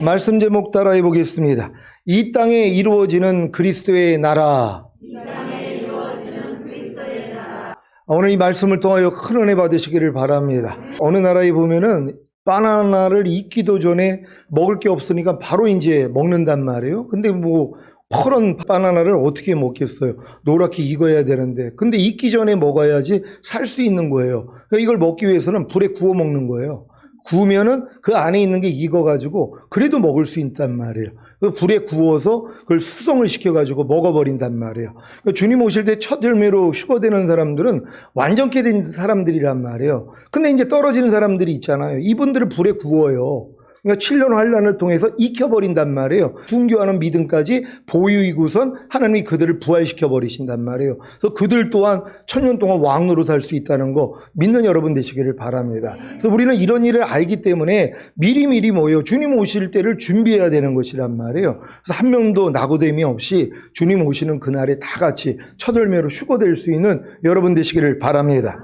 말씀 제목 따라해 보겠습니다. 이 땅에 이루어지는 그리스도의 나라. 오늘 이 말씀을 통하여 큰 은혜 받으시기를 바랍니다. 어느 나라에 보면은 바나나를 익기도 전에 먹을 게 없으니까 바로 이제 먹는단 말이에요. 근데 뭐 퍼런 바나나를 어떻게 먹겠어요? 노랗게 익어야 되는데. 근데 익기 전에 먹어야지 살 수 있는 거예요. 그러니까 이걸 먹기 위해서는 불에 구워 먹는 거예요. 구우면은 그 안에 있는 게 익어가지고 그래도 먹을 수 있단 말이에요. 그 불에 구워서 그걸 숙성을 시켜가지고 먹어버린단 말이에요. 그러니까 주님 오실 때 첫 열매로 휴거되는 사람들은 완전케 된 사람들이란 말이에요. 근데 이제 떨어지는 사람들이 있잖아요. 이분들을 불에 구워요. 그러니까 7년 환란을 통해서 익혀버린단 말이에요. 순교하는 믿음까지 보유이고선 하나님이 그들을 부활시켜버리신단 말이에요. 그래서 그들 또한 1000년 동안 왕으로 살 수 있다는 거 믿는 여러분 되시기를 바랍니다. 그래서 우리는 이런 일을 알기 때문에 미리미리 뭐예요? 주님 오실 때를 준비해야 되는 것이란 말이에요. 그래서 한 명도 낙오됨이 없이 주님 오시는 그날에 다 같이 첫 열매로 휴거될 수 있는 여러분 되시기를 바랍니다.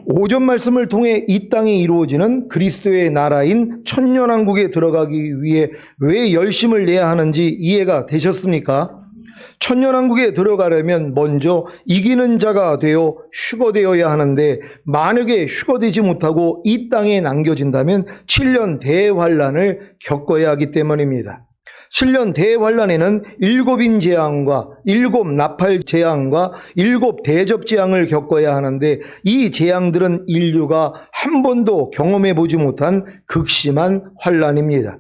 오전 말씀을 통해 이 땅에 이루어지는 그리스도의 나라인 천년왕국에 들어가기 위해 왜 열심을 내야 하는지 이해가 되셨습니까? 천년왕국에 들어가려면 먼저 이기는 자가 되어 휴거되어야 하는데 만약에 휴거되지 못하고 이 땅에 남겨진다면 7년 대환란을 겪어야 하기 때문입니다. 7년 대환란에는 7인 재앙과 7 나팔 재앙과 7 대접 재앙을 겪어야 하는데 이 재앙들은 인류가 한 번도 경험해 보지 못한 극심한 환란입니다.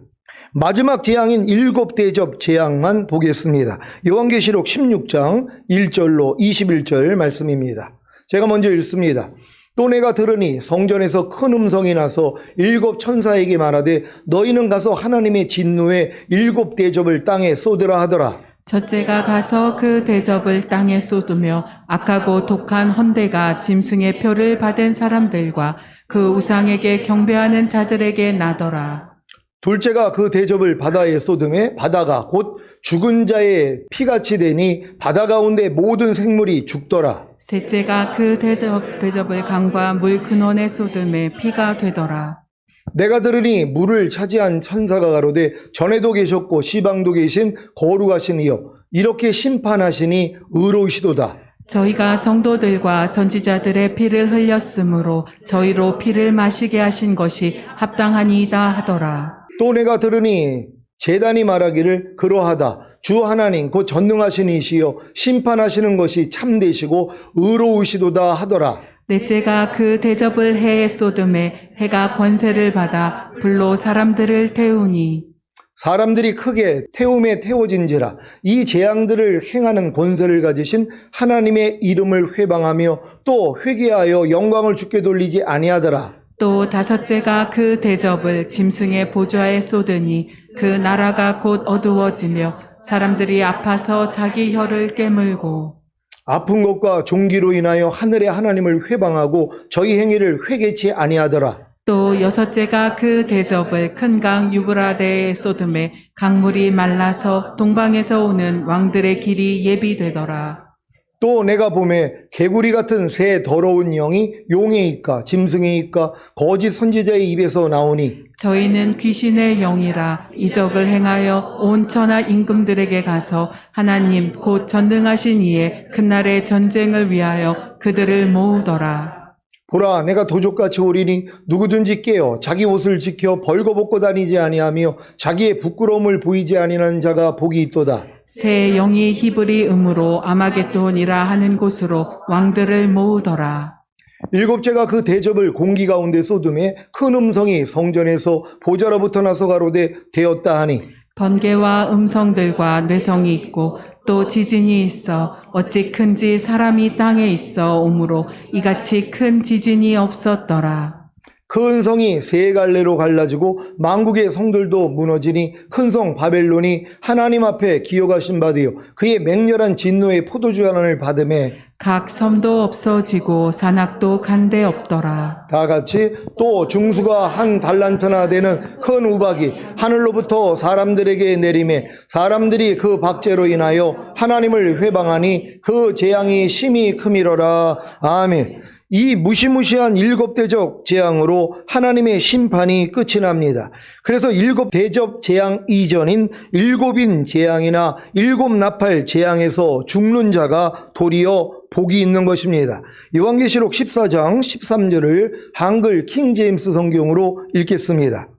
마지막 재앙인 7 대접 재앙만 보겠습니다. 요한계시록 16장 1절로 21절 말씀입니다. 제가 먼저 읽습니다. 또 내가 들으니 성전에서 큰 음성이 나서 7 천사에게 말하되 너희는 가서 하나님의 진노의 7 대접을 땅에 쏟으라 하더라. 첫째가 가서 그 대접을 땅에 쏟으며 악하고 독한 헌대가 짐승의 표를 받은 사람들과 그 우상에게 경배하는 자들에게 나더라. 둘째가 그 대접을 바다에 쏟음에 바다가 곧 죽은 자의 피같이 되니 바다 가운데 모든 생물이 죽더라. 셋째가 그 대접을 강과 물 근원에 쏟음에 피가 되더라. 내가 들으니 물을 차지한 천사가 가로되 전에도 계셨고 시방도 계신 거룩하신 이여 이렇게 심판하시니 의로우시도다. 저희가 성도들과 선지자들의 피를 흘렸으므로 저희로 피를 마시게 하신 것이 합당하니이다 하더라. 또 내가 들으니 제단이 말하기를 그러하다. 주 하나님 곧 전능하신 이시여 심판하시는 것이 참되시고 의로우시도다 하더라. 넷째가 그 대접을 해에 쏟음에 해가 권세를 받아 불로 사람들을 태우니 사람들이 크게 태움에 태워진지라. 이 재앙들을 행하는 권세를 가지신 하나님의 이름을 회방하며 또 회개하여 영광을 주께 돌리지 아니하더라. 또 다섯째가 그 대접을 짐승의 보좌에 쏟으니 그 나라가 곧 어두워지며 사람들이 아파서 자기 혀를 깨물고 아픈 것과 종기로 인하여 하늘의 하나님을 회방하고 저희 행위를 회개치 아니하더라. 또 여섯째가 그 대접을 큰 강 유브라데에 쏟음에 강물이 말라서 동방에서 오는 왕들의 길이 예비되더라. 또 내가 보매 개구리 같은 새 더러운 영이 용의 입과 짐승의 입과 거짓 선지자의 입에서 나오니 저희는 귀신의 영이라 이적을 행하여 온 천하 임금들에게 가서 하나님 곧 전능하신 이의 그날의 전쟁을 위하여 그들을 모으더라. 보라 내가 도적같이 오리니 누구든지 깨어 자기 옷을 지켜 벌거벗고 다니지 아니하며 자기의 부끄러움을 보이지 아니하는 자가 복이 있도다. 새 영이 히브리 음으로 아마겟돈이라 하는 곳으로 왕들을 모으더라. 일곱째가 그 대접을 공기 가운데 쏟음에 큰 음성이 성전에서 보좌로부터 나서 가로되 되었다 하니 번개와 음성들과 뇌성이 있고 또 지진이 있어 어찌 큰지 사람이 땅에 있어 오므로 이같이 큰 지진이 없었더라. 큰 성이 세 갈래로 갈라지고 만국의 성들도 무너지니 큰 성 바벨론이 하나님 앞에 기어가신 바 되어 그의 맹렬한 진노의 포도주잔을 받음에 각 섬도 없어지고 산악도 간데 없더라. 다 같이 또 중수가 한 달란트나 되는 큰 우박이 하늘로부터 사람들에게 내림에 사람들이 그 박제로 인하여 하나님을 회방하니 그 재앙이 심히 크미러라. 아멘. 이 무시무시한 일곱 대접 재앙으로 하나님의 심판이 끝이 납니다. 그래서 일곱 대접 재앙 이전인 일곱인 재앙이나 일곱 나팔 재앙에서 죽는 자가 도리어 복이 있는 것입니다. 요한계시록 14장 13절을 한글 킹제임스 성경으로 읽겠습니다.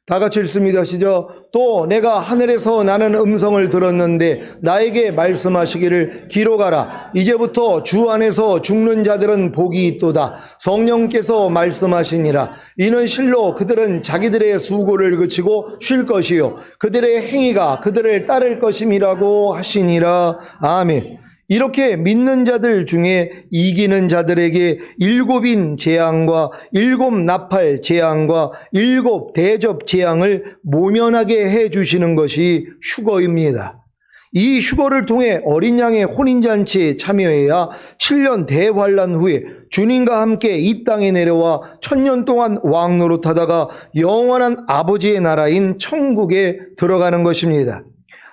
다 같이 읽습니다. 시작. 또 내가 하늘에서 나는 음성을 들었는데 나에게 말씀하시기를 기록하라. 이제부터 주 안에서 죽는 자들은 복이 있도다. 성령께서 말씀하시니라. 이는 실로 그들은 자기들의 수고를 그치고 쉴 것이요 그들의 행위가 그들을 따를 것임이라고 하시니라. 아멘. 이렇게 믿는 자들 중에 이기는 자들에게 일곱인 재앙과 일곱 나팔 재앙과 일곱 대접 재앙을 모면하게 해주시는 것이 휴거입니다. 이 휴거를 통해 어린 양의 혼인잔치에 참여해야 7년 대환란 후에 주님과 함께 이 땅에 내려와 1000년 동안 왕 노릇하다가 영원한 아버지의 나라인 천국에 들어가는 것입니다.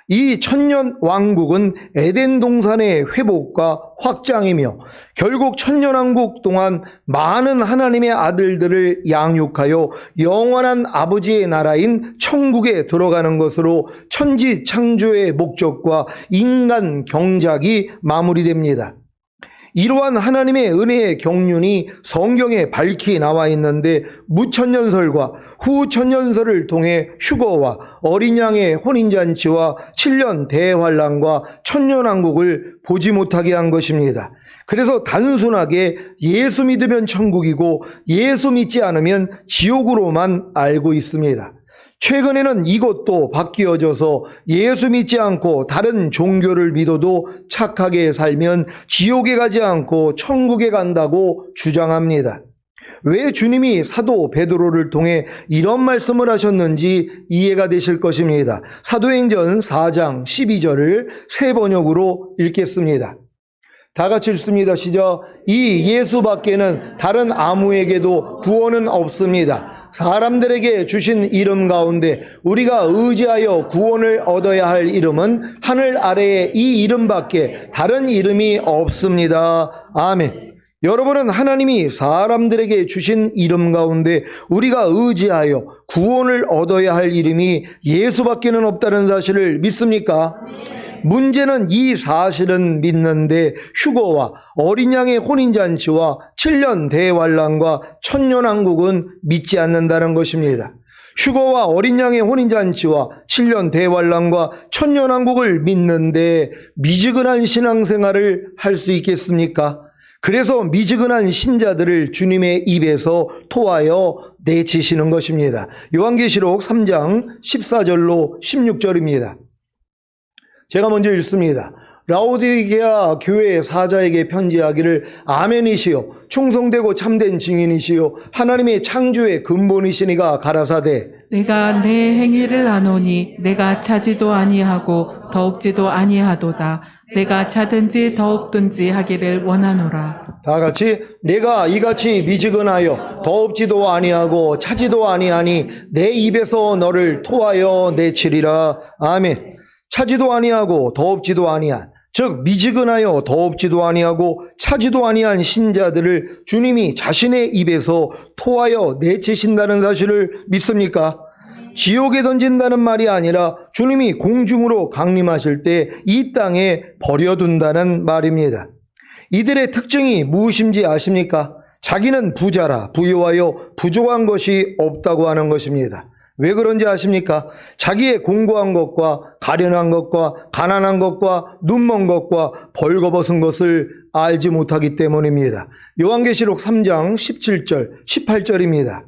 이 천년 왕국은 에덴 동산의 회복과 확장이며 결국 천년왕국 동안 많은 하나님의 아들들을 양육하여 영원한 아버지의 나라인 천국에 들어가는 것으로 천지 창조의 목적과 인간 경작이 마무리됩니다. 이러한 하나님의 은혜의 경륜이 성경에 밝히 나와 있는데 무천년설과 후천년설을 통해 휴거와 어린 양의 혼인잔치와 7년 대환란과 천년왕국을 보지 못하게 한 것입니다. 그래서 단순하게 예수 믿으면 천국이고 예수 믿지 않으면 지옥으로만 알고 있습니다. 최근에는 이것도 바뀌어져서 예수 믿지 않고 다른 종교를 믿어도 착하게 살면 지옥에 가지 않고 천국에 간다고 주장합니다. 왜 주님이 사도 베드로를 통해 이런 말씀을 하셨는지 이해가 되실 것입니다. 사도행전 4장 12절을 새 번역으로 읽겠습니다. 다 같이 읽습니다. 시작. 이 예수밖에는 다른 아무에게도 구원은 없습니다. 사람들에게 주신 이름 가운데 우리가 의지하여 구원을 얻어야 할 이름은 하늘 아래에 이 이름밖에 다른 이름이 없습니다. 아멘. 여러분은 하나님이 사람들에게 주신 이름 가운데 우리가 의지하여 구원을 얻어야 할 이름이 예수밖에는 없다는 사실을 믿습니까? 문제는 이 사실은 믿는데 휴거와 어린 양의 혼인잔치와 7년 대환란과 천년왕국은 믿지 않는다는 것입니다. 휴거와 어린 양의 혼인잔치와 7년 대환란과 천년왕국을 믿는데 미지근한 신앙생활을 할 수 있겠습니까? 그래서 미지근한 신자들을 주님의 입에서 토하여 내치시는 것입니다. 요한계시록 3장 14절로 16절입니다. 제가 먼저 읽습니다. 라오디게아 교회 사자에게 편지하기를 아멘이시요 충성되고 참된 증인이시요 하나님의 창조의 근본이시니가 가라사대 내가 내 행위를 아노니 내가 차지도 아니하고 더욱지도 아니하도다. 내가 차든지 더욱든지 하기를 원하노라. 다 같이 내가 이같이 미지근하여 더욱지도 아니하고 차지도 아니하니 내 입에서 너를 토하여 내치리라. 아멘. 차지도 아니하고 더웁지도 아니한, 즉 미지근하여 더웁지도 아니하고 차지도 아니한 신자들을 주님이 자신의 입에서 토하여 내치신다는 사실을 믿습니까? 지옥에 던진다는 말이 아니라 주님이 공중으로 강림하실 때 이 땅에 버려둔다는 말입니다. 이들의 특징이 무엇인지 아십니까? 자기는 부자라 부유하여 부족한 것이 없다고 하는 것입니다. 왜 그런지 아십니까? 자기의 공고한 것과 가련한 것과 가난한 것과 눈먼 것과 벌거벗은 것을 알지 못하기 때문입니다. 요한계시록 3장 17절 18절입니다.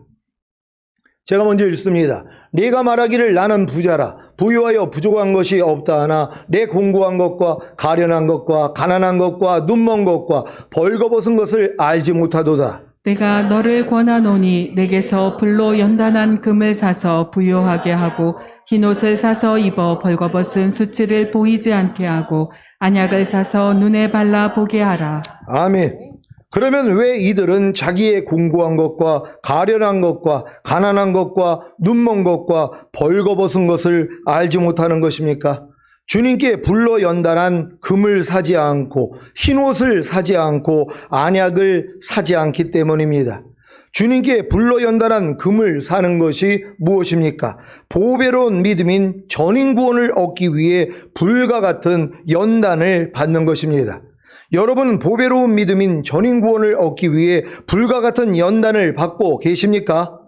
제가 먼저 읽습니다. 네가 말하기를 나는 부자라 부유하여 부족한 것이 없다 하나 내 공고한 것과 가련한 것과 가난한 것과 눈먼 것과 벌거벗은 것을 알지 못하도다. 내가 너를 권하노니 내게서 불로 연단한 금을 사서 부요하게 하고 흰옷을 사서 입어 벌거벗은 수치를 보이지 않게 하고 안약을 사서 눈에 발라 보게 하라. 아멘. 그러면 왜 이들은 자기의 공고한 것과 가련한 것과 가난한 것과 눈먼 것과 벌거벗은 것을 알지 못하는 것입니까? 주님께 불러 연단한 금을 사지 않고 흰옷을 사지 않고 안약을 사지 않기 때문입니다. 주님께 불러 연단한 금을 사는 것이 무엇입니까? 보배로운 믿음인 전인구원을 얻기 위해 불과 같은 연단을 받는 것입니다. 여러분, 보배로운 믿음인 전인구원을 얻기 위해 불과 같은 연단을 받고 계십니까?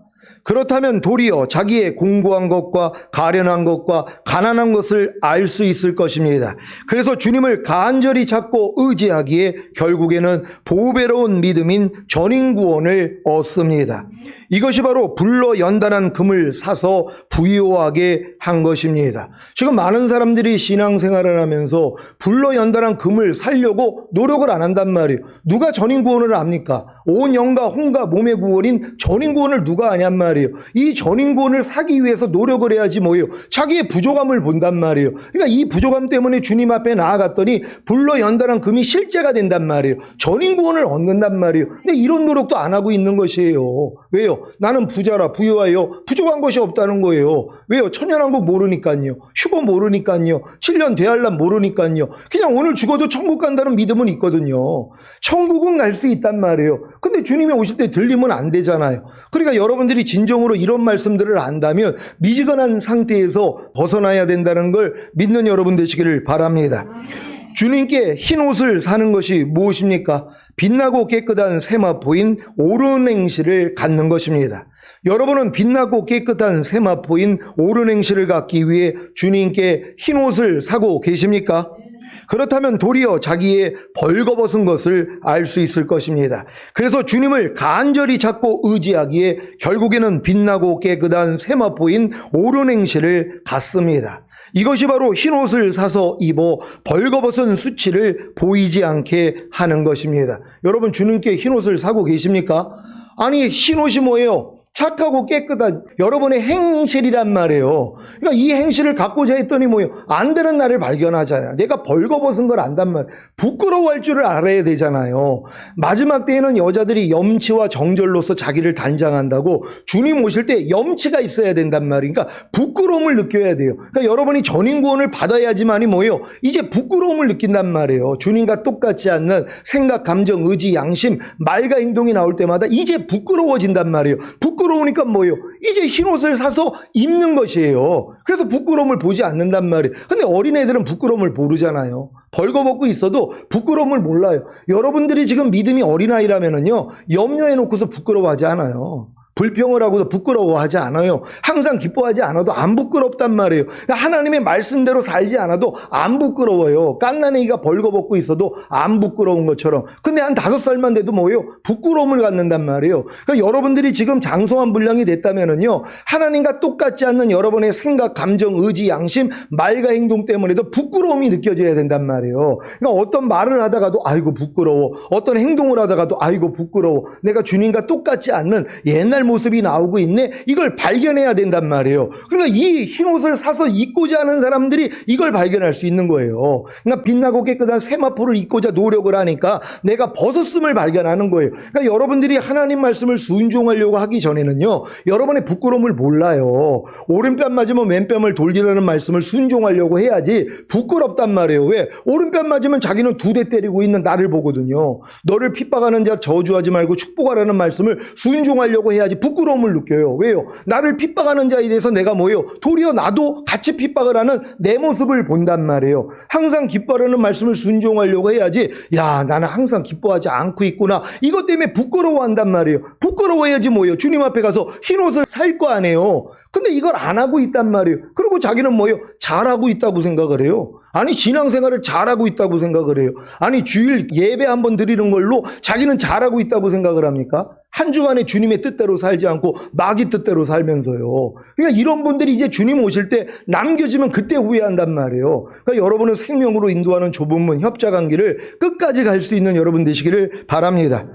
그렇다면 도리어 자기의 공고한 것과 가련한 것과 가난한 것을 알 수 있을 것입니다. 그래서 주님을 간절히 찾고 의지하기에 결국에는 보배로운 믿음인 전인구원을 얻습니다. 이것이 바로 불러 연단한 금을 사서 부유하게 한 것입니다. 지금 많은 사람들이 신앙생활을 하면서 불러 연단한 금을 살려고 노력을 안 한단 말이에요. 누가 전인구원을 압니까? 온 영과 혼과 몸의 구원인 전인구원을 누가 아냔 말이에요. 이 전인구원을 사기 위해서 노력을 해야지 뭐예요? 자기의 부족함을 본단 말이에요. 그러니까 이 부족함 때문에 주님 앞에 나아갔더니 불러 연단한 금이 실제가 된단 말이에요. 전인구원을 얻는단 말이에요. 근데 이런 노력도 안 하고 있는 것이에요. 왜요? 나는 부자라 부유하여 부족한 것이 없다는 거예요. 왜요? 천연왕국 모르니까요. 휴거 모르니까요. 7년 되할람 모르니까요. 그냥 오늘 죽어도 천국 간다는 믿음은 있거든요. 천국은 갈 수 있단 말이에요. 근데 주님이 오실 때 들리면 안 되잖아요. 그러니까 여러분들이 진정으로 이런 말씀들을 안다면 미지근한 상태에서 벗어나야 된다는 걸 믿는 여러분 되시기를 바랍니다. 주님께 흰 옷을 사는 것이 무엇입니까? 빛나고 깨끗한 세마포인 옳은 행실을 갖는 것입니다. 여러분은 빛나고 깨끗한 세마포인 옳은 행실을 갖기 위해 주님께 흰 옷을 사고 계십니까? 그렇다면 도리어 자기의 벌거벗은 것을 알 수 있을 것입니다. 그래서 주님을 간절히 찾고 의지하기에 결국에는 빛나고 깨끗한 세마포인 옳은 행실을 갖습니다. 이것이 바로 흰옷을 사서 입어 벌거벗은 수치를 보이지 않게 하는 것입니다. 여러분, 주님께 흰옷을 사고 계십니까? 아니, 흰옷이 뭐예요? 착하고 깨끗한 여러분의 행실이란 말이에요. 그러니까 이 행실을 갖고자 했더니 뭐예요? 안 되는 나를 발견하잖아요. 내가 벌거벗은 걸 안단 말이에요. 부끄러워할 줄을 알아야 되잖아요. 마지막 때에는 여자들이 염치와 정절로서 자기를 단장한다고 주님 오실 때 염치가 있어야 된단 말이에요. 그러니까 부끄러움을 느껴야 돼요. 그러니까 여러분이 전인구원을 받아야지만이 뭐예요? 이제 부끄러움을 느낀단 말이에요. 주님과 똑같지 않는 생각, 감정, 의지, 양심, 말과 행동이 나올 때마다 이제 부끄러워진단 말이에요. 부끄러우니까 뭐예요? 이제 흰옷을 사서 입는 것이에요. 그래서 부끄러움을 보지 않는단 말이에요. 근데 어린애들은 부끄러움을 모르잖아요. 벌거벗고 있어도 부끄러움을 몰라요. 여러분들이 지금 믿음이 어린아이라면요, 염려해놓고서 부끄러워하지 않아요. 불평을 하고도 부끄러워하지 않아요. 항상 기뻐하지 않아도 안 부끄럽단 말이에요. 하나님의 말씀대로 살지 않아도 안 부끄러워요. 갓난아기가 벌거벗고 있어도 안 부끄러운 것처럼. 근데 한 5살만 돼도 뭐예요? 부끄러움을 갖는단 말이에요. 그러니까 여러분들이 지금 장성한 분량이 됐다면은요, 하나님과 똑같지 않는 여러분의 생각, 감정, 의지, 양심, 말과 행동 때문에도 부끄러움이 느껴져야 된단 말이에요. 그러니까 어떤 말을 하다가도 아이고 부끄러워. 어떤 행동을 하다가도 아이고 부끄러워. 내가 주님과 똑같지 않는 옛날 모습이 나오고 있네. 이걸 발견해야 된단 말이에요. 그러니까 이 흰옷을 사서 입고자 하는 사람들이 이걸 발견할 수 있는 거예요. 그러니까 빛나고 깨끗한 세마포를 입고자 노력을 하니까 내가 벗었음을 발견하는 거예요. 그러니까 여러분들이 하나님 말씀을 순종하려고 하기 전에는요, 여러분의 부끄러움을 몰라요. 오른뺨 맞으면 왼뺨을 돌리라는 말씀을 순종하려고 해야지 부끄럽단 말이에요. 왜? 오른뺨 맞으면 자기는 2대 때리고 있는 나를 보거든요. 너를 핍박하는 자 저주하지 말고 축복하라는 말씀을 순종하려고 해야지 부끄러움을 느껴요. 왜요? 나를 핍박하는 자에 대해서 내가 뭐예요? 도리어 나도 같이 핍박을 하는 내 모습을 본단 말이에요. 항상 기뻐하라는 말씀을 순종하려고 해야지, 야, 나는 항상 기뻐하지 않고 있구나. 이것 때문에 부끄러워한단 말이에요. 부끄러워야지 뭐예요? 주님 앞에 가서 흰옷을 살 거 아니에요. 근데 이걸 안 하고 있단 말이에요. 그리고 자기는 뭐예요? 잘하고 있다고 생각을 해요. 아니, 신앙생활을 잘하고 있다고 생각을 해요. 아니, 주일 예배 한번 드리는 걸로 자기는 잘하고 있다고 생각을 합니까? 한 주간에 주님의 뜻대로 살지 않고 마귀 뜻대로 살면서요. 그러니까 이런 분들이 이제 주님 오실 때 남겨지면 그때 후회한단 말이에요. 그러니까 여러분은 생명으로 인도하는 좁은 문 협자관계를 끝까지 갈 수 있는 여러분 되시기를 바랍니다.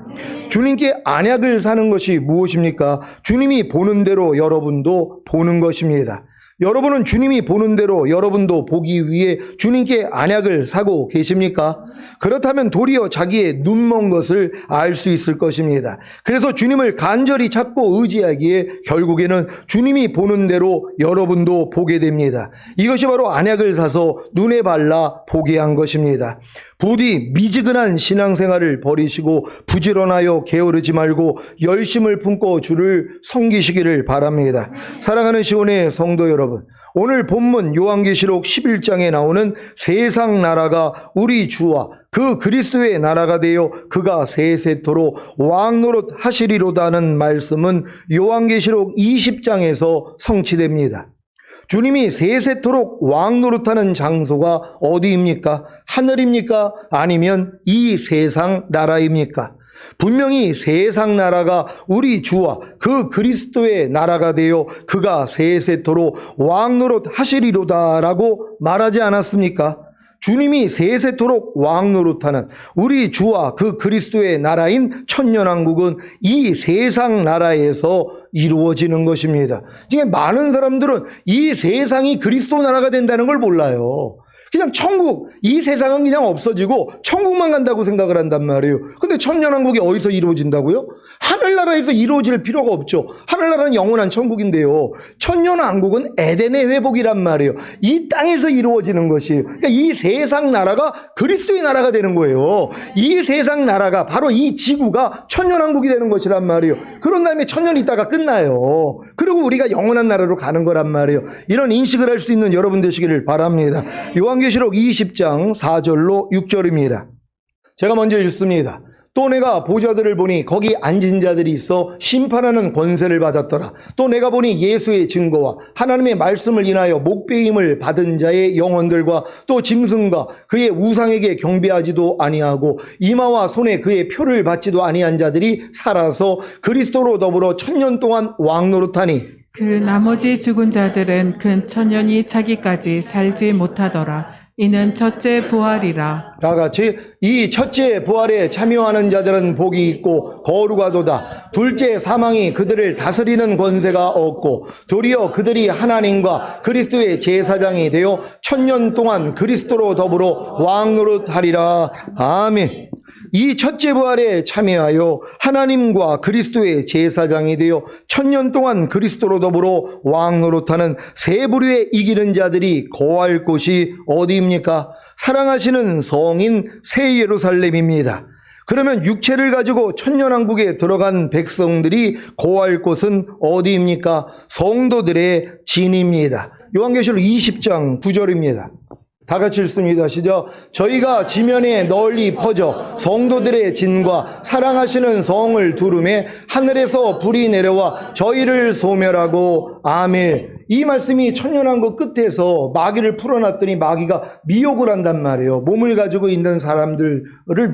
주님께 안약을 사는 것이 무엇입니까? 주님이 보는 대로 여러분도 보는 것입니다. 여러분은 주님이 보는 대로 여러분도 보기 위해 주님께 안약을 사고 계십니까? 그렇다면 도리어 자기의 눈먼 것을 알 수 있을 것입니다. 그래서 주님을 간절히 찾고 의지하기에 결국에는 주님이 보는 대로 여러분도 보게 됩니다. 이것이 바로 안약을 사서 눈에 발라 보게 한 것입니다. 부디 미지근한 신앙생활을 버리시고 부지런하여 게으르지 말고 열심을 품고 주를 섬기시기를 바랍니다. 사랑하는 시온의 성도 여러분, 오늘 본문 요한계시록 11장에 나오는 세상 나라가 우리 주와 그 그리스도의 나라가 되어 그가 세세토록 왕노릇 하시리로다는 말씀은 요한계시록 20장에서 성취됩니다. 주님이 세세토록 왕노릇하는 장소가 어디입니까? 하늘입니까? 아니면 이 세상 나라입니까? 분명히 세상 나라가 우리 주와 그 그리스도의 나라가 되어 그가 세세토록 왕노릇 하시리로다라고 말하지 않았습니까? 주님이 세세토록 왕노릇하는 우리 주와 그 그리스도의 나라인 천년왕국은 이 세상 나라에서 이루어지는 것입니다. 지금 많은 사람들은 이 세상이 그리스도 나라가 된다는 걸 몰라요. 그냥 천국, 이 세상은 그냥 없어지고 천국만 간다고 생각을 한단 말이에요. 근데 천년왕국이 어디서 이루어진다고요? 하늘나라에서 이루어질 필요가 없죠. 하늘나라는 영원한 천국인데요. 천년왕국은 에덴의 회복이란 말이에요. 이 땅에서 이루어지는 것이에요. 그러니까 이 세상 나라가 그리스도의 나라가 되는 거예요. 이 세상 나라가 바로 이 지구가 천년왕국이 되는 것이란 말이에요. 그런 다음에 천년 있다가 끝나요. 그리고 우리가 영원한 나라로 가는 거란 말이에요. 이런 인식을 할 수 있는 여러분 되시기를 바랍니다. 요한계시록 20장 4절로 6절입니다. 제가 먼저 읽습니다. 또 내가 보좌들을 보니 거기 앉은 자들이 있어 심판하는 권세를 받았더라. 또 내가 보니 예수의 증거와 하나님의 말씀을 인하여 목배임을 받은 자의 영혼들과 또 짐승과 그의 우상에게 경배하지도 아니하고 이마와 손에 그의 표를 받지도 아니한 자들이 살아서 그리스도로 더불어 천년 동안 왕노릇하니 그 나머지 죽은 자들은 근 천년이 차기까지 살지 못하더라. 이는 첫째 부활이라. 다 같이 이 첫째 부활에 참여하는 자들은 복이 있고 거룩하도다. 둘째 사망이 그들을 다스리는 권세가 없고 도리어 그들이 하나님과 그리스도의 제사장이 되어 천년 동안 그리스도로 더불어 왕노릇하리라. 아멘. 이 첫째 부활에 참여하여 하나님과 그리스도의 제사장이 되어 천년 동안 그리스도로 더불어 왕노릇하는 세 부류에 이기는 자들이 거할 곳이 어디입니까? 사랑하시는 성인 새 예루살렘입니다. 그러면 육체를 가지고 천년왕국에 들어간 백성들이 거할 곳은 어디입니까? 성도들의 진입니다. 요한계시록 20장 9절입니다. 다 같이 읽습니다. 시작. 저희가 지면에 널리 퍼져 성도들의 진과 사랑하시는 성을 두름에 하늘에서 불이 내려와 저희를 소멸하고 아멘. 이 말씀이 천년왕국 끝에서 마귀를 풀어놨더니 마귀가 미혹을 한단 말이에요. 몸을 가지고 있는 사람들을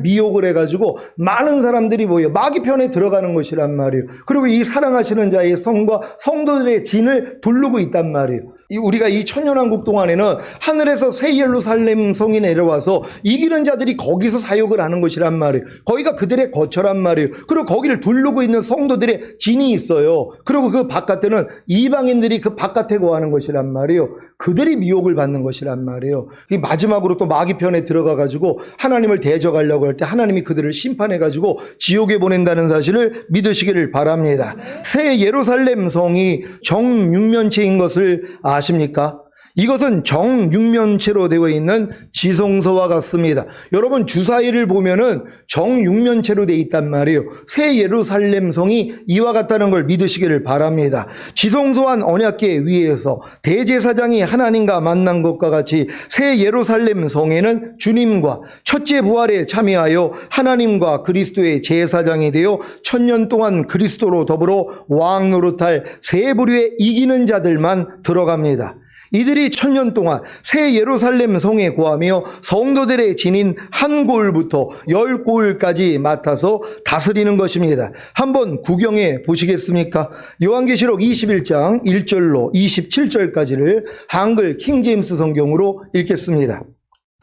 미혹을 해가지고 많은 사람들이 뭐예요? 마귀 편에 들어가는 것이란 말이에요. 그리고 이 사랑하시는 자의 성과 성도들의 진을 두르고 있단 말이에요. 우리가 이 천년왕국 동안에는 하늘에서 새 예루살렘 성이 내려와서 이기는 자들이 거기서 사역을 하는 것이란 말이에요. 거기가 그들의 거처란 말이에요. 그리고 거기를 두르고 있는 성도들의 진이 있어요. 그리고 그 바깥에는 이방인들이 그 바깥에 거하는 것이란 말이에요. 그들이 미혹을 받는 것이란 말이에요. 마지막으로 또 마귀 편에 들어가가지고 하나님을 대적하려고 할 때 하나님이 그들을 심판해가지고 지옥에 보낸다는 사실을 믿으시기를 바랍니다. 새 예루살렘 성이 정육면체인 것을 아십니까? 이것은 정육면체로 되어 있는 지성소와 같습니다. 여러분 주사위를 보면은 정육면체로 되어 있단 말이에요. 새 예루살렘 성이 이와 같다는 걸 믿으시기를 바랍니다. 지성소한 언약궤 위에서 대제사장이 하나님과 만난 것과 같이 새 예루살렘 성에는 주님과 첫째 부활에 참여하여 하나님과 그리스도의 제사장이 되어 천년 동안 그리스도로 더불어 왕노릇할 세 부류의 이기는 자들만 들어갑니다. 이들이 천년 동안 새 예루살렘 성에 거하며 성도들의 진인 한 고을부터 10고을까지 맡아서 다스리는 것입니다. 한번 구경해 보시겠습니까? 요한계시록 21장 1절로 27절까지를 한글 킹제임스 성경으로 읽겠습니다.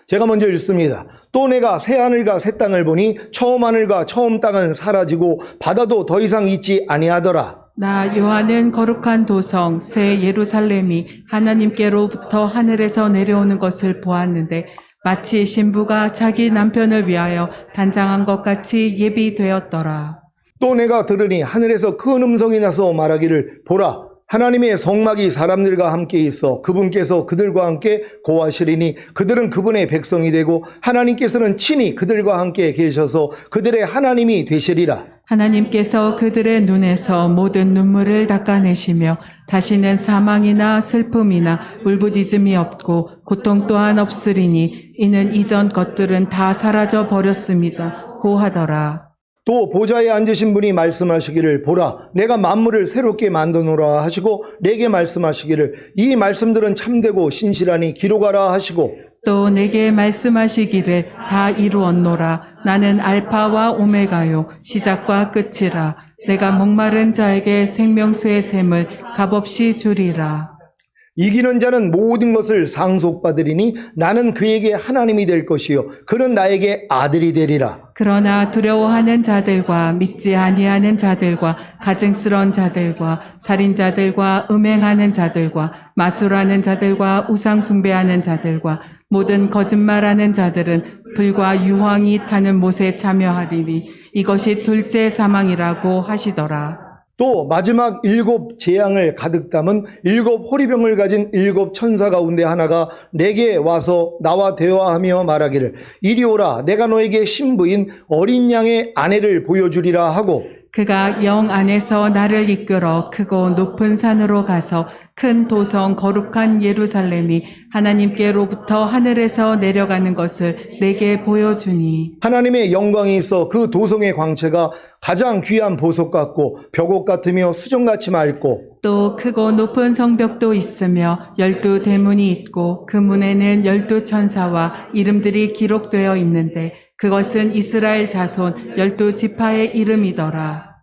제가 먼저 읽습니다. 또 내가 새 하늘과 새 땅을 보니 처음 하늘과 처음 땅은 사라지고 바다도 더 이상 있지 아니하더라. 나 요한은 거룩한 도성 새 예루살렘이 하나님께로부터 하늘에서 내려오는 것을 보았는데 마치 신부가 자기 남편을 위하여 단장한 것 같이 예비되었더라. 또 내가 들으니 하늘에서 큰 음성이 나서 말하기를 보라 하나님의 성막이 사람들과 함께 있어 그분께서 그들과 함께 거하시리니 그들은 그분의 백성이 되고 하나님께서는 친히 그들과 함께 계셔서 그들의 하나님이 되시리라. 하나님께서 그들의 눈에서 모든 눈물을 닦아내시며 다시는 사망이나 슬픔이나 울부짖음이 없고 고통 또한 없으리니 이는 이전 것들은 다 사라져 버렸습니다. 고하더라. 또 보좌에 앉으신 분이 말씀하시기를 보라 내가 만물을 새롭게 만드노라 하시고 내게 말씀하시기를 이 말씀들은 참되고 신실하니 기록하라 하시고 또 내게 말씀하시기를 다 이루었노라. 나는 알파와 오메가요 시작과 끝이라. 내가 목마른 자에게 생명수의 샘을 값없이 주리라. 이기는 자는 모든 것을 상속받으리니 나는 그에게 하나님이 될 것이요 그는 나에게 아들이 되리라. 그러나 두려워하는 자들과 믿지 아니하는 자들과 가증스러운 자들과 살인자들과 음행하는 자들과 마술하는 자들과 우상 숭배하는 자들과 모든 거짓말하는 자들은 불과 유황이 타는 못에 참여하리니 이것이 둘째 사망이라고 하시더라. 또 마지막 7 재앙을 가득 담은 7 호리병을 가진 7 천사 가운데 하나가 내게 와서 나와 대화하며 말하기를 이리 오라 내가 너에게 신부인 어린 양의 아내를 보여주리라 하고 그가 영 안에서 나를 이끌어 크고 높은 산으로 가서 큰 도성 거룩한 예루살렘이 하나님께로부터 하늘에서 내려가는 것을 내게 보여주니 하나님의 영광이 있어 그 도성의 광채가 가장 귀한 보석 같고 벽옥 같으며 수정같이 맑고 또 크고 높은 성벽도 있으며 12 대문이 있고 그 문에는 12 천사와 이름들이 기록되어 있는데 그것은 이스라엘 자손 12 지파의 이름이더라.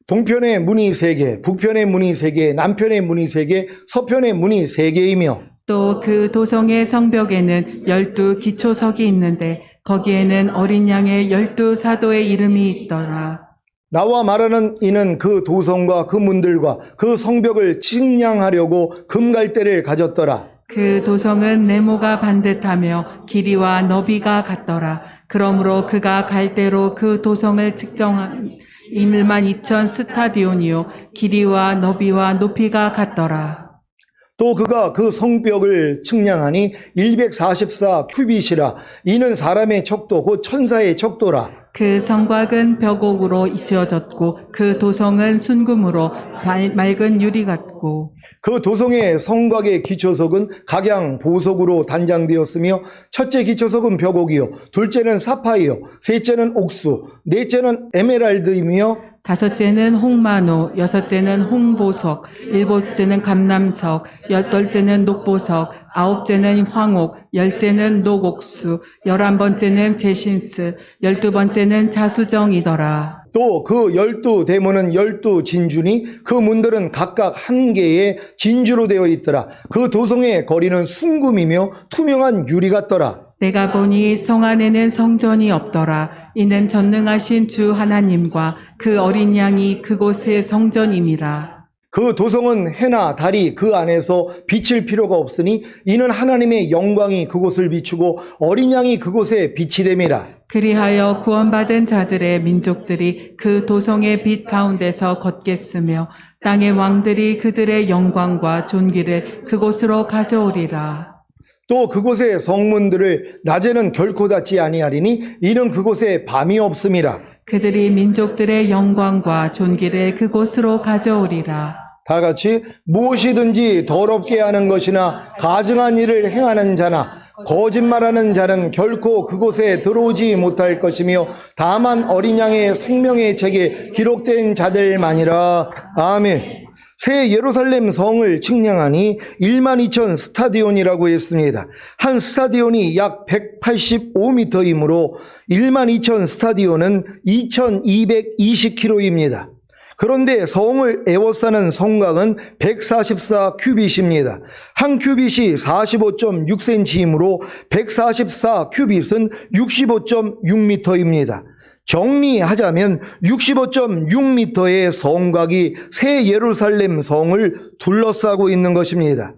동편의 문이 3개, 북편의 문이 3개, 남편의 문이 3개, 서편의 문이 3개이며 또 그 도성의 성벽에는 12 기초석이 있는데 거기에는 어린 양의 12 사도의 이름이 있더라. 나와 말하는 이는 그 도성과 그 문들과 그 성벽을 측량하려고 금갈대를 가졌더라. 그 도성은 네모가 반듯하며 길이와 너비가 같더라. 그러므로 그가 갈대로 그 도성을 측정한 12,000 스타디온이요 길이와 너비와 높이가 같더라. 또 그가 그 성벽을 측량하니 144 큐빗이라 이는 사람의 척도 곧 천사의 척도라. 그 성곽은 벽옥으로 지어졌고 그 도성은 순금으로 맑은 유리 같고 그 도성의 성곽의 기초석은 각양 보석으로 단장되었으며 첫째 기초석은 벽옥이요 둘째는 사파이어 셋째는 옥수 넷째는 에메랄드이며 다섯째는 홍마노, 여섯째는 홍보석, 일곱째는 감남석, 여덟째는 녹보석, 아홉째는 황옥, 열째는 녹옥수, 11번째는 제신스, 12번째는 자수정이더라. 또 그 12 대문은 12 진주니 그 문들은 각각 한 개의 진주로 되어 있더라. 그 도성의 거리는 순금이며 투명한 유리 같더라. 내가 보니 성 안에는 성전이 없더라. 이는 전능하신 주 하나님과 그 어린 양이 그곳의 성전임이라. 그 도성은 해나 달이 그 안에서 비칠 필요가 없으니 이는 하나님의 영광이 그곳을 비추고 어린 양이 그곳에 빛이 됨이라. 그리하여 구원받은 자들의 민족들이 그 도성의 빛 가운데서 걷겠으며 땅의 왕들이 그들의 영광과 존귀를 그곳으로 가져오리라. 또 그곳의 성문들을 낮에는 결코 닫지 아니하리니 이는 그곳에 밤이 없음이라. 그들이 민족들의 영광과 존귀를 그곳으로 가져오리라. 다 같이 무엇이든지 더럽게 하는 것이나 가증한 일을 행하는 자나 거짓말하는 자는 결코 그곳에 들어오지 못할 것이며 다만 어린 양의 생명의 책에 기록된 자들만이라. 아멘. 새 예루살렘 성을 측량하니 12,000 스타디온이라고 했습니다. 한 스타디온이 약 185m이므로 12,000 스타디온은 2,220km입니다. 그런데 성을 에워싸는 성곽은 144 큐빗입니다. 한 큐빗이 45.6cm이므로 144 큐빗은 65.6m입니다. 정리하자면 65.6m의 성곽이 새 예루살렘 성을 둘러싸고 있는 것입니다.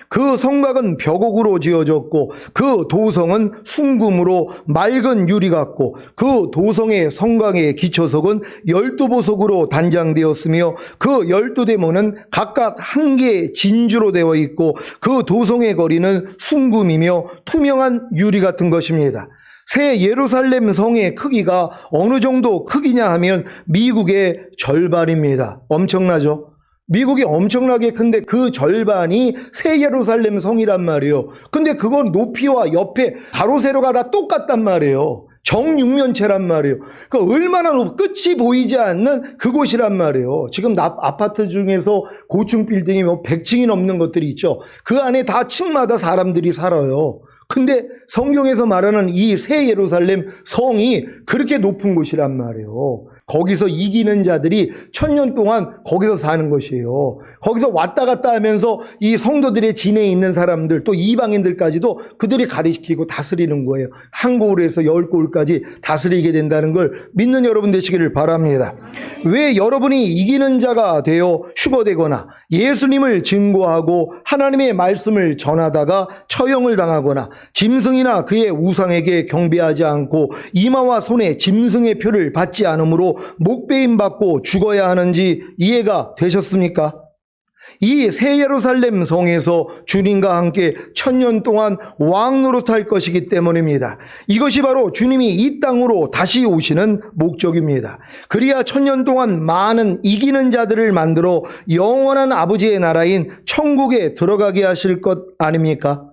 그 성곽은 벽옥으로 지어졌고 그 도성은 순금으로 맑은 유리 같고 그 도성의 성곽의 기초석은 12보석으로 단장되었으며 그 12대문은 각각 한 개의 진주로 되어 있고 그 도성의 거리는 순금이며 투명한 유리 같은 것입니다. 새 예루살렘 성의 크기가 어느 정도 크기냐 하면 미국의 절반입니다. 엄청나죠? 미국이 엄청나게 큰데 그 절반이 새 예루살렘 성이란 말이에요. 근데 그건 높이와 옆에 가로 세로가 다 똑같단 말이에요. 정육면체란 말이에요. 그러니까 얼마나 끝이 보이지 않는 그곳이란 말이에요. 지금 아파트 중에서 고층 빌딩이 100층이 넘는 것들이 있죠. 그 안에 다 층마다 사람들이 살아요. 근데 성경에서 말하는 이 새 예루살렘 성이 그렇게 높은 곳이란 말이에요. 거기서 이기는 자들이 1000년 동안 거기서 사는 것이에요. 거기서 왔다 갔다 하면서 이 성도들의 진에 있는 사람들 또 이방인들까지도 그들이 가리키고 다스리는 거예요. 한 고을에서 10고을까지 다스리게 된다는 걸 믿는 여러분 되시기를 바랍니다. 왜 여러분이 이기는 자가 되어 휴거되거나 예수님을 증거하고 하나님의 말씀을 전하다가 처형을 당하거나 짐승이나 그의 우상에게 경배하지 않고 이마와 손에 짐승의 표를 받지 않으므로 목배임 받고 죽어야 하는지 이해가 되셨습니까? 이 새 예루살렘 성에서 주님과 함께 1000년 동안 왕 노릇할 것이기 때문입니다. 이것이 바로 주님이 이 땅으로 다시 오시는 목적입니다. 그리야 1000년 동안 많은 이기는 자들을 만들어 영원한 아버지의 나라인 천국에 들어가게 하실 것 아닙니까?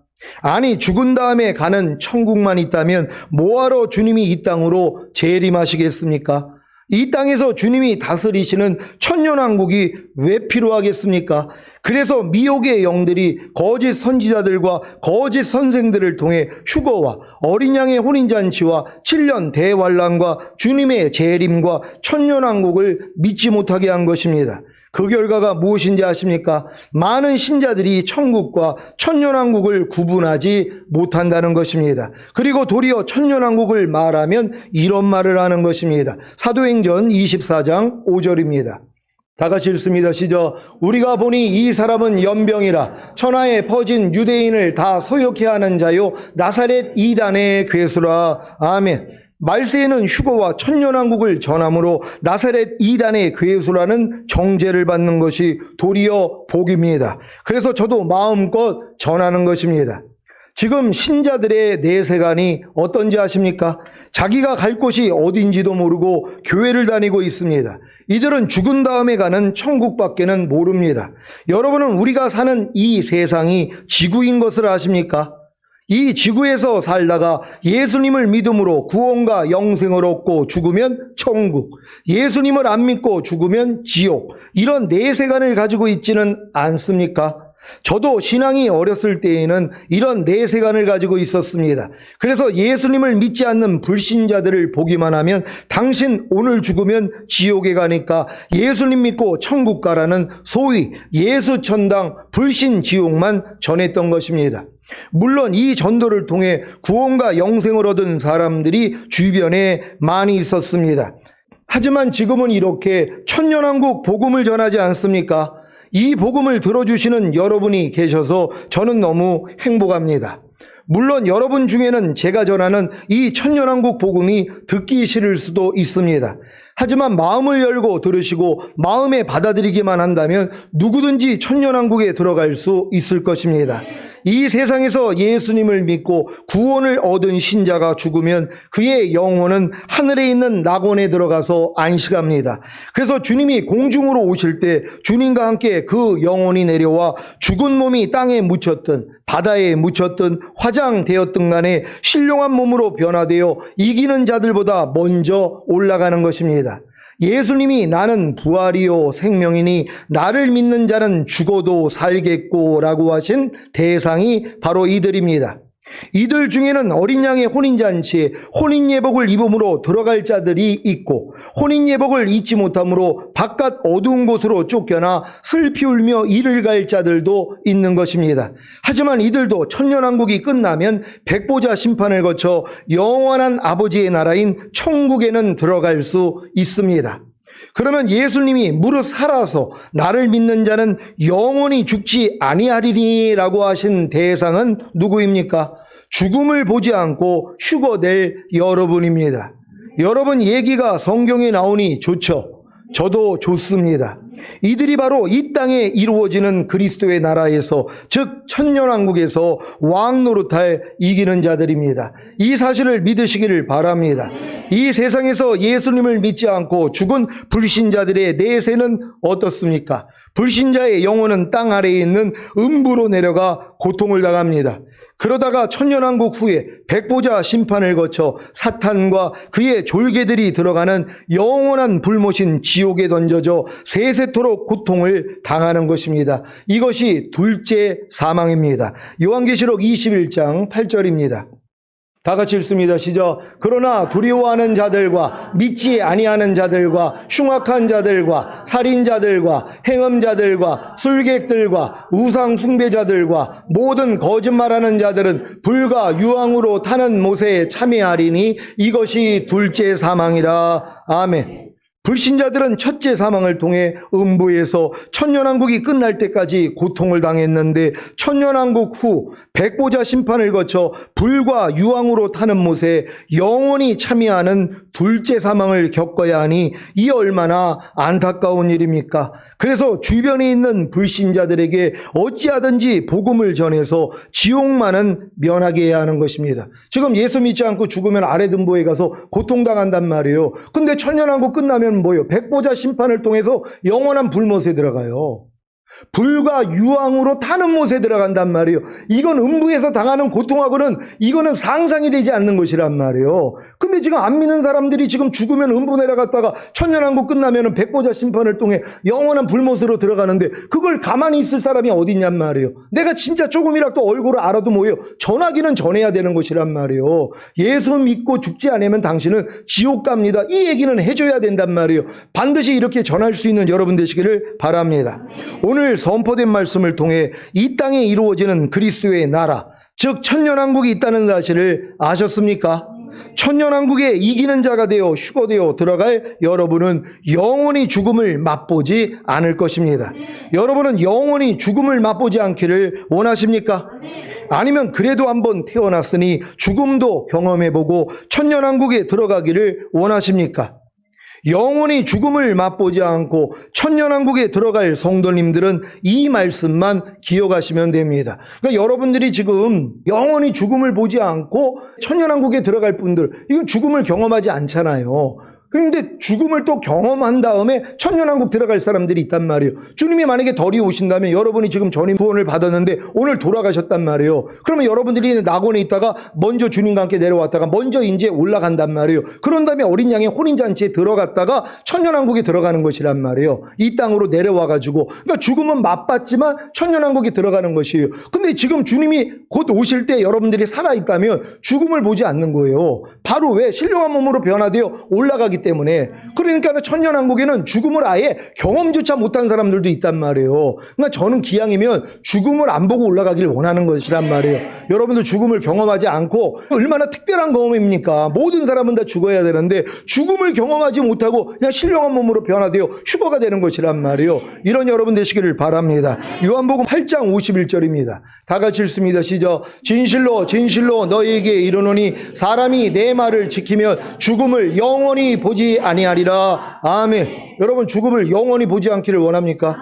아니, 죽은 다음에 가는 천국만 있다면 뭐하러 주님이 이 땅으로 재림하시겠습니까? 이 땅에서 주님이 다스리시는 천년왕국이 왜 필요하겠습니까? 그래서 미혹의 영들이 거짓 선지자들과 거짓 선생들을 통해 휴거와 어린 양의 혼인잔치와 7년 대환란과 주님의 재림과 천년왕국을 믿지 못하게 한 것입니다. 그 결과가 무엇인지 아십니까? 많은 신자들이 천국과 천년왕국을 구분하지 못한다는 것입니다. 그리고 도리어 천년왕국을 말하면 이런 말을 하는 것입니다. 사도행전 24장 5절입니다. 다 같이 읽습니다. 시작. 우리가 보니 이 사람은 연병이라 천하에 퍼진 유대인을 다 소욕케 하는 자요 나사렛 이단의 괴수라. 아멘. 말세에는 휴거와 천년왕국을 전함으로 나사렛 이단의 괴수라는 정죄를 받는 것이 도리어 복입니다. 그래서 저도 마음껏 전하는 것입니다. 지금 신자들의 내세관이 어떤지 아십니까? 자기가 갈 곳이 어딘지도 모르고 교회를 다니고 있습니다. 이들은 죽은 다음에 가는 천국밖에는 모릅니다. 여러분은 우리가 사는 이 세상이 지구인 것을 아십니까? 이 지구에서 살다가 예수님을 믿음으로 구원과 영생을 얻고 죽으면 천국, 예수님을 안 믿고 죽으면 지옥, 이런 내세관을 가지고 있지는 않습니까? 저도 신앙이 어렸을 때에는 이런 내세관을 가지고 있었습니다. 그래서 예수님을 믿지 않는 불신자들을 보기만 하면 당신 오늘 죽으면 지옥에 가니까 예수님 믿고 천국 가라는 소위 예수천당 불신지옥만 전했던 것입니다. 물론 이 전도를 통해 구원과 영생을 얻은 사람들이 주변에 많이 있었습니다. 하지만 지금은 이렇게 천년왕국 복음을 전하지 않습니까? 이 복음을 들어주시는 여러분이 계셔서 저는 너무 행복합니다. 물론 여러분 중에는 제가 전하는 이 천년왕국 복음이 듣기 싫을 수도 있습니다. 하지만 마음을 열고 들으시고 마음에 받아들이기만 한다면 누구든지 천년왕국에 들어갈 수 있을 것입니다. 이 세상에서 예수님을 믿고 구원을 얻은 신자가 죽으면 그의 영혼은 하늘에 있는 낙원에 들어가서 안식합니다. 그래서 주님이 공중으로 오실 때 주님과 함께 그 영혼이 내려와 죽은 몸이 땅에 묻혔든 바다에 묻혔든 화장되었든 간에 신령한 몸으로 변화되어 이기는 자들보다 먼저 올라가는 것입니다. 예수님이 나는 부활이요 생명이니 나를 믿는 자는 죽어도 살겠고 라고 하신 대상이 바로 이들입니다. 이들 중에는 어린 양의 혼인잔치에 혼인예복을 입음으로 들어갈 자들이 있고 혼인예복을 입지 못함으로 바깥 어두운 곳으로 쫓겨나 슬피 울며 이를 갈 자들도 있는 것입니다. 하지만 이들도 천년왕국이 끝나면 백보자 심판을 거쳐 영원한 아버지의 나라인 천국에는 들어갈 수 있습니다. 그러면 예수님이 무릇 살아서 나를 믿는 자는 영원히 죽지 아니하리니라고 하신 대상은 누구입니까? 죽음을 보지 않고 휴거될 여러분입니다. 여러분 얘기가 성경에 나오니 좋죠. 저도 좋습니다. 이들이 바로 이 땅에 이루어지는 그리스도의 나라에서, 즉 천년왕국에서 왕 노릇할 이기는 자들입니다. 이 사실을 믿으시기를 바랍니다. 이 세상에서 예수님을 믿지 않고 죽은 불신자들의 내세는 어떻습니까? 불신자의 영혼은 땅 아래에 있는 음부로 내려가 고통을 당합니다. 그러다가 천년왕국 후에 백보자 심판을 거쳐 사탄과 그의 졸개들이 들어가는 영원한 불못인 지옥에 던져져 세세토록 고통을 당하는 것입니다. 이것이 둘째 사망입니다. 요한계시록 21장 8절입니다. 다 같이 읽습니다. 시작. 그러나 두려워하는 자들과 믿지 아니하는 자들과 흉악한 자들과 살인자들과 행음자들과 술객들과 우상 숭배자들과 모든 거짓말하는 자들은 불과 유황으로 타는 못에 참여하리니 이것이 둘째 사망이라. 아멘. 불신자들은 첫째 사망을 통해 음부에서 천년왕국이 끝날 때까지 고통을 당했는데 천년왕국 후 백보자 심판을 거쳐 불과 유황으로 타는 못에 영원히 참여하는 둘째 사망을 겪어야 하니 이 얼마나 안타까운 일입니까? 그래서 주변에 있는 불신자들에게 어찌하든지 복음을 전해서 지옥만은 면하게 해야 하는 것입니다. 지금 예수 믿지 않고 죽으면 아래등보에 가서 고통당한단 말이에요. 근데 천년왕국 끝나면 뭐예요? 백보자 심판을 통해서 영원한 불못에 들어가요. 불과 유황으로 타는 못에 들어간단 말이에요. 이건 음부에서 당하는 고통하고는 이거는 상상이 되지 않는 것이란 말이에요. 근데 지금 안 믿는 사람들이 지금 죽으면 음부 내려갔다가 천년왕국 끝나면 백보자 심판을 통해 영원한 불못으로 들어가는데 그걸 가만히 있을 사람이 어디 있냔 말이에요. 내가 진짜 조금이라도 얼굴을 알아도 뭐예요? 전하기는 전해야 되는 것이란 말이에요. 예수 믿고 죽지 않으면 당신은 지옥 갑니다. 이 얘기는 해줘야 된단 말이에요. 반드시 이렇게 전할 수 있는 여러분 되시기를 바랍니다. 오늘 선포된 말씀을 통해 이 땅에 이루어지는 그리스도의 나라, 즉 천년왕국이 있다는 사실을 아셨습니까? 천년왕국에 이기는 자가 되어 휴거되어 들어갈 여러분은 영원히 죽음을 맛보지 않을 것입니다. 여러분은 영원히 죽음을 맛보지 않기를 원하십니까? 아니면 그래도 한번 태어났으니 죽음도 경험해보고 천년왕국에 들어가기를 원하십니까? 영원히 죽음을 맛보지 않고 천년왕국에 들어갈 성도님들은 이 말씀만 기억하시면 됩니다. 그러니까 여러분들이 지금 영원히 죽음을 보지 않고 천년왕국에 들어갈 분들, 이건 죽음을 경험하지 않잖아요. 그런데 죽음을 또 경험한 다음에 천년왕국 들어갈 사람들이 있단 말이에요. 주님이 만약에 덜이 오신다면 여러분이 지금 전임 구원을 받았는데 오늘 돌아가셨단 말이에요. 그러면 여러분들이 낙원에 있다가 먼저 주님과 함께 내려왔다가 먼저 이제 올라간단 말이에요. 그런 다음에 어린 양의 혼인잔치에 들어갔다가 천년왕국에 들어가는 것이란 말이에요. 이 땅으로 내려와가지고. 그러니까 죽음은 맛봤지만 천년왕국에 들어가는 것이에요. 근데 지금 주님이 곧 오실 때 여러분들이 살아있다면 죽음을 보지 않는 거예요. 바로 왜? 신령한 몸으로 변화되어 올라가기 때문에. 그러니까 천년왕국에는 죽음을 아예 경험조차 못한 사람들도 있단 말이에요. 그러니까 저는 기왕이면 죽음을 안 보고 올라가길 원하는 것이란 말이에요. 여러분들 죽음을 경험하지 않고 얼마나 특별한 경험입니까? 모든 사람은 다 죽어야 되는데 죽음을 경험하지 못하고 그냥 신령한 몸으로 변화되어 휴거가 되는 것이란 말이에요. 이런 여러분 되시기를 바랍니다. 요한복음 8장 51절입니다. 다 같이 읽습니다. 시작. 진실로 진실로 너희에게 이르노니 사람이 내 말을 지키면 죽음을 영원히 보지 아니하리라. 아멘. 여러분 죽음을 영원히 보지 않기를 원합니까?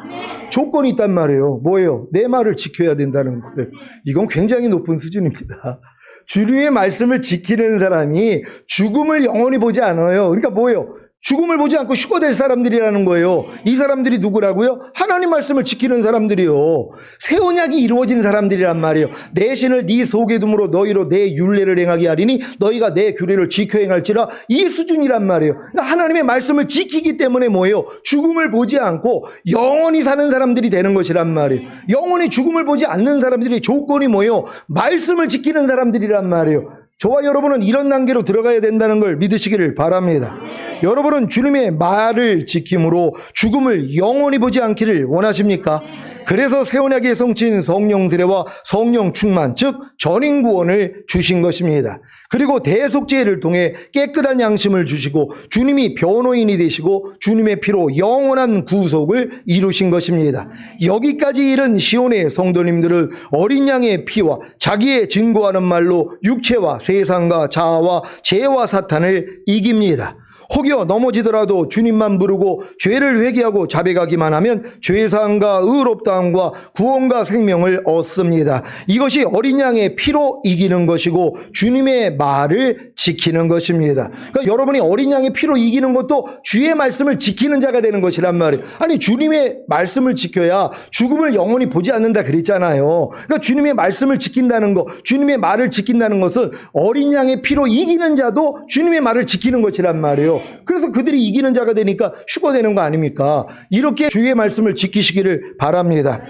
조건이 있단 말이에요. 뭐예요? 내 말을 지켜야 된다는 거예요. 이건 굉장히 높은 수준입니다. 주님의 말씀을 지키는 사람이 죽음을 영원히 보지 않아요. 그러니까 뭐예요? 죽음을 보지 않고 휴거될 사람들이라는 거예요. 이 사람들이 누구라고요? 하나님 말씀을 지키는 사람들이요. 새 언약이 이루어진 사람들이란 말이에요. 내 신을 네 속에 둠으로 너희로 내 율례를 행하게 하리니 너희가 내 규례를 지켜 행할지라, 이 수준이란 말이에요. 그러니까 하나님의 말씀을 지키기 때문에 뭐예요? 죽음을 보지 않고 영원히 사는 사람들이 되는 것이란 말이에요. 영원히 죽음을 보지 않는 사람들의 조건이 뭐예요? 말씀을 지키는 사람들이란 말이에요. 저와 여러분은 이런 단계로 들어가야 된다는 걸 믿으시기를 바랍니다. 여러분은 주님의 말을 지킴으로 죽음을 영원히 보지 않기를 원하십니까? 그래서 새 언약의 성취인 성령 세례와 성령 충만, 즉 전인 구원을 주신 것입니다. 그리고 대속죄를 통해 깨끗한 양심을 주시고 주님이 변호인이 되시고 주님의 피로 영원한 구속을 이루신 것입니다. 여기까지 이른 시온의 성도님들은 어린 양의 피와 자기의 증거하는 말로 육체와 세상과 자아와 죄와 사탄을 이깁니다. 혹여 넘어지더라도 주님만 부르고 죄를 회개하고 자백하기만 하면 죄사함과 의롭다함과 구원과 생명을 얻습니다. 이것이 어린 양의 피로 이기는 것이고 주님의 말을 지키는 것입니다. 그러니까 여러분이 어린 양의 피로 이기는 것도 주의 말씀을 지키는 자가 되는 것이란 말이에요. 아니, 주님의 말씀을 지켜야 죽음을 영원히 보지 않는다 그랬잖아요. 그러니까 주님의 말씀을 지킨다는 것, 주님의 말을 지킨다는 것은 어린 양의 피로 이기는 자도 주님의 말을 지키는 것이란 말이에요. 그래서 그들이 이기는 자가 되니까 휴거되는 거 아닙니까? 이렇게 주의 말씀을 지키시기를 바랍니다.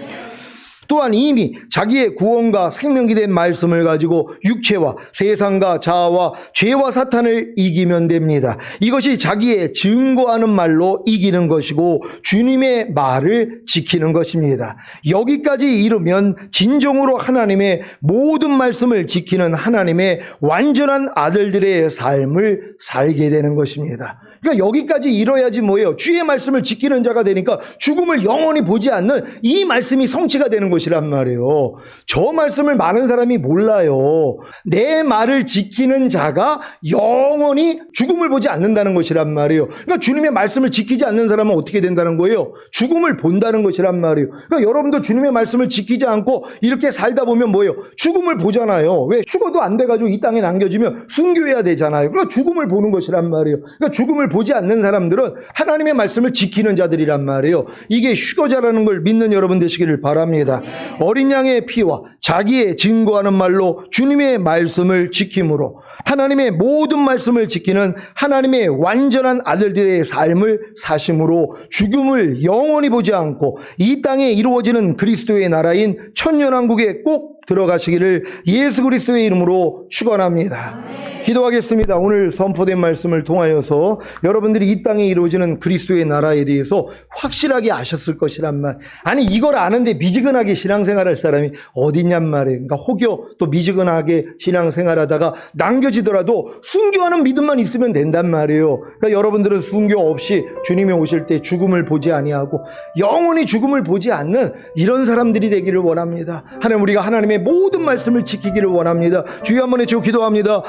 또한 이미 자기의 구원과 생명이 된 말씀을 가지고 육체와 세상과 자아와 죄와 사탄을 이기면 됩니다. 이것이 자기의 증거하는 말로 이기는 것이고 주님의 말을 지키는 것입니다. 여기까지 이르면 진정으로 하나님의 모든 말씀을 지키는 하나님의 완전한 아들들의 삶을 살게 되는 것입니다. 그러니까 여기까지 이뤄야지 뭐예요? 주의 말씀을 지키는 자가 되니까 죽음을 영원히 보지 않는 이 말씀이 성취가 되는 것이란 말이에요. 저 말씀을 많은 사람이 몰라요. 내 말을 지키는 자가 영원히 죽음을 보지 않는다는 것이란 말이에요. 그러니까 주님의 말씀을 지키지 않는 사람은 어떻게 된다는 거예요? 죽음을 본다는 것이란 말이에요. 그러니까 여러분도 주님의 말씀을 지키지 않고 이렇게 살다 보면 뭐예요? 죽음을 보잖아요. 왜? 죽어도 안 돼가지고 이 땅에 남겨지면 순교해야 되잖아요. 그러니까 죽음을 보는 것이란 말이에요. 그러니까 죽음을 보지 않는 사람들은 하나님의 말씀을 지키는 자들이란 말이에요. 이게 휴거자라는 걸 믿는 여러분 되시기를 바랍니다. 어린 양의 피와 자기의 증거하는 말로 주님의 말씀을 지킴으로 하나님의 모든 말씀을 지키는 하나님의 완전한 아들들의 삶을 사심으로 죽음을 영원히 보지 않고 이 땅에 이루어지는 그리스도의 나라인 천년왕국에 꼭 들어가시기를 예수 그리스도의 이름으로 축원합니다. 기도하겠습니다. 오늘 선포된 말씀을 통하여서 여러분들이 이 땅에 이루어지는 그리스도의 나라에 대해서 확실하게 아셨을 것이란 말. 아니, 이걸 아는데 미지근하게 신앙생활할 사람이 어딨냔 말이에요. 그러니까 혹여 또 미지근하게 신앙생활하다가 남겨지더라도 순교하는 믿음만 있으면 된단 말이에요. 그러니까 여러분들은 순교 없이 주님이 오실 때 죽음을 보지 아니하고 영원히 죽음을 보지 않는 이런 사람들이 되기를 원합니다. 하나님, 우리가 하나님의 모든 말씀을 지키기를 원합니다. 주여 한번 해주고 기도합니다.